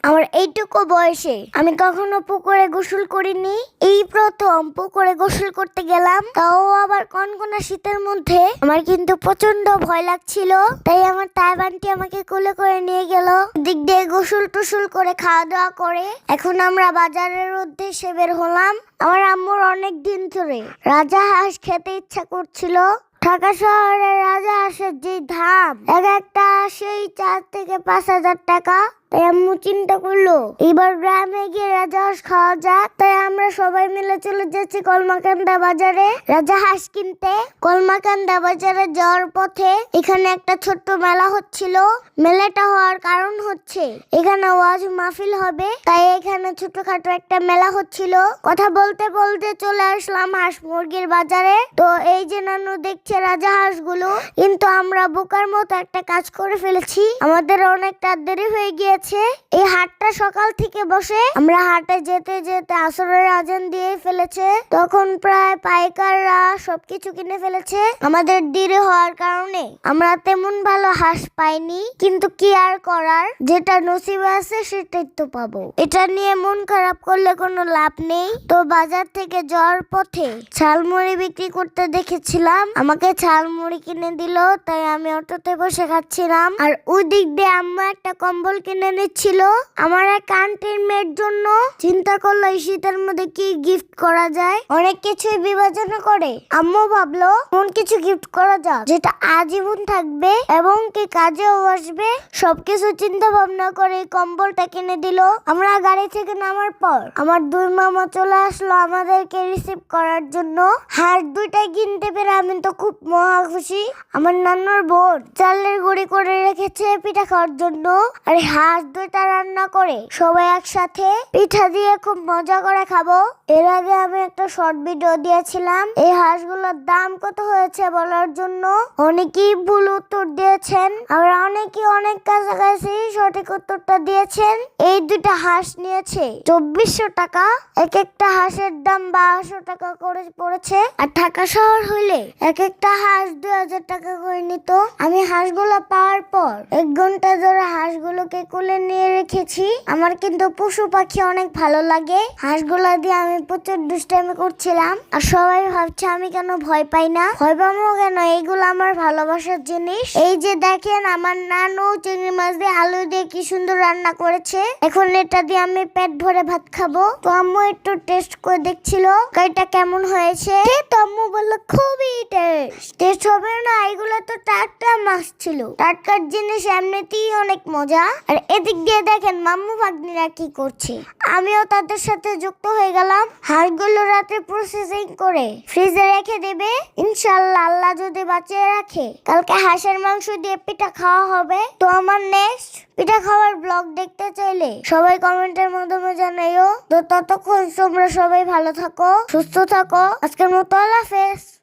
আমার এইটুকু বয়সে আমি কখনো পুকুরে গোসল করিনি। এই প্রথম পুকুরে গোসল করতে গেলাম, তাও আবার কনকনা শীতের মধ্যে। আমার কিন্তু প্রচন্ড ভয় লাগছিল, তাই আমার তাই বান্টি আমাকে কোলে করে নিয়ে গেল। দিক দিয়ে গোসল টুসল করে খাওয়া দাওয়া করে এখন আমরা বাজারের উদ্দেশ্যে বের হলাম। আমার আম্মুর অনেক দিন ধরে রাজা হাঁস খেতে ইচ্ছা করছিল। ঢাকা শহরের রাজা হাঁসের যে দাম, এক একটা সেই 4 থেকে 5,000 টাকা। তাই আম্মু চিন্তা করলো এবার গ্রামে গিয়ে রাজা হাঁস খাওয়া যাক। তাই আমরা সবাই মিলে চলে যাচ্ছি কলমাকান্দা বাজারে রাজা হাঁস কিনতে। কলমাকান্দা বাজারে যাওয়ার পথে এখানে একটা ছোট্ট মেলা হচ্ছিল। মেলাটা হওয়ার কারণ হচ্ছে এখানে ওয়াজ মাহফিল হবে, তাই এখানে ছোটখাটো একটা মেলা হচ্ছিল। কথা বলতে বলতে চলে আসলাম হাঁস মুরগির বাজারে। তো এই যে নানু দেখছে রাজা হাঁসগুলো, কিন্তু আমরা বোকার মতো একটা কাজ করে ফেলেছি। আমাদের অনেকটা দেরি হয়ে গিয়েছে। এই হাটটা সকাল থেকে বসে, আমরা হাটে যেতে যেতে আসরের আজান দিয়ে ফেলেছে। তখন প্রায় পাইকাররা সবকিছু কিনে ফেলেছে। আমাদের দেরি হওয়ার কারণে আমরা তেমন ভালো হাঁস পাইনি, কিন্তু কি আর করার, যেটা নসিবে আছে সেটাই তো পাবো। এটা নিয়ে মন খারাপ করলে কোনো লাভ নেই। তো বাজার থেকে যাওয়ার পথে ঝালমুড়ি বিক্রি করতে দেখেছিলাম, আমাকে ঝালমুড়ি কিনে দিল, তাই আমি অটোতে বসে খাচ্ছিলাম। আর ওই দিক দিয়ে আম্মা একটা কম্বল কিনে নিচ্ছিল আমার এক আন্টির মেয়ের জন্য। চিন্তা করলো এই শীতের মধ্যে কি গিফট করা যায়, অনেক কিছুই বিবেচনা করে আম্মু ভাবলো কোন কিছু গিফট করা যায় যেটা আজীবন থাকবে এবং কি কাজেও আসবে। সবকিছু চিন্তা ভাবনা করে কম্বলটা কিনে দিল। আমরা গাড়ি থেকে নামার পর আমার 2 মামা চলে আসলো আমাদেরকে রিসিভ করার জন্য। হাঁস 2টা কিনতে পেরে আমি তো খুব মহা খুশি। আমার নান্নুর বোন চালের গুঁড়ি করে রেখেছে পিঠা খাওয়ার জন্য, আর হাঁস 2টা রান্না করে সবাই একসাথে পিঠা দিয়ে খুব মজা করে খাবো। এর আগে আমি একটা শর্ট ভিডিও দিয়েছিলাম এই হাঁসগুলোর দাম কত হয়েছে বলার জন্য। অনেকেই ভুল উত্তর দিয়েছেন, আবার অনেকেই অনেক কাছাকাছি সঠিক উত্তরটা দিয়েছেন। এই 2টা হাঁস নিয়েছে 2400 টাকা। এক একটা হাঁসের দাম 1200 টাকা করে পড়েছে। আর ঢাকা শহর হলে এক একটা হাঁস 2000 টাকা করে নিত। আমি হাঁসগুলো পাওয়ার পর 1 ঘন্টা ধরে হাঁসগুলোকে কোলে নিয়ে রেখেছি। আমার কিন্তু পশু পাখি অনেক ভালো লাগে। হাঁসগুলা দিয়ে আমি প্রচুর দুষ্টামি করছিলাম, আর সবাই ভাবছে আমি কেন ভয় পাই না। ভয় পাবো কেন, এইগুলো আমার ভালোবাসার জিনিস। এই যে দেখেন আমার নানু চিংড়ি মাছ দিয়ে আলু দিয়ে কি সুন্দর রান্না করেছে। এখন এটা দিয়ে আমি পেট ভরে ভাত খাবো। তো আম্মু একটু টেস্ট করে দেখছিল এটা কেমন হয়েছে। তো আম্মু বললো খুবই টেস্ট হবে না, এগুলো তো টাটকা মাছ ছিল। টাটকার জিনিস এমনিতেই অনেক মজা। আর এদিক দিয়ে দেখেন মাম্মু ভাগ্নিরা কি করছে, আমিও তাদের সাথে যুক্ত হয়ে গেলাম। হাঁসগুলো রাতে প্রসেসিং করে ফ্রিজে রেখে দেবে ইনশাআল্লাহ, আল্লাহ যদি বাঁচিয়ে রাখে কালকে হাঁসের মাংস দিয়ে পিঠা খাওয়া হবে। তো আমার নেক্সট পিঠা খাওয়ার ব্লগ দেখতে চাইলে সবাই কমেন্টের মাধ্যমে জানাইও। তো ততক্ষণ তোমরা সবাই ভালো থাকো, সুস্থ থাকো। আজকের মতো আল্লাহ হাফেজ।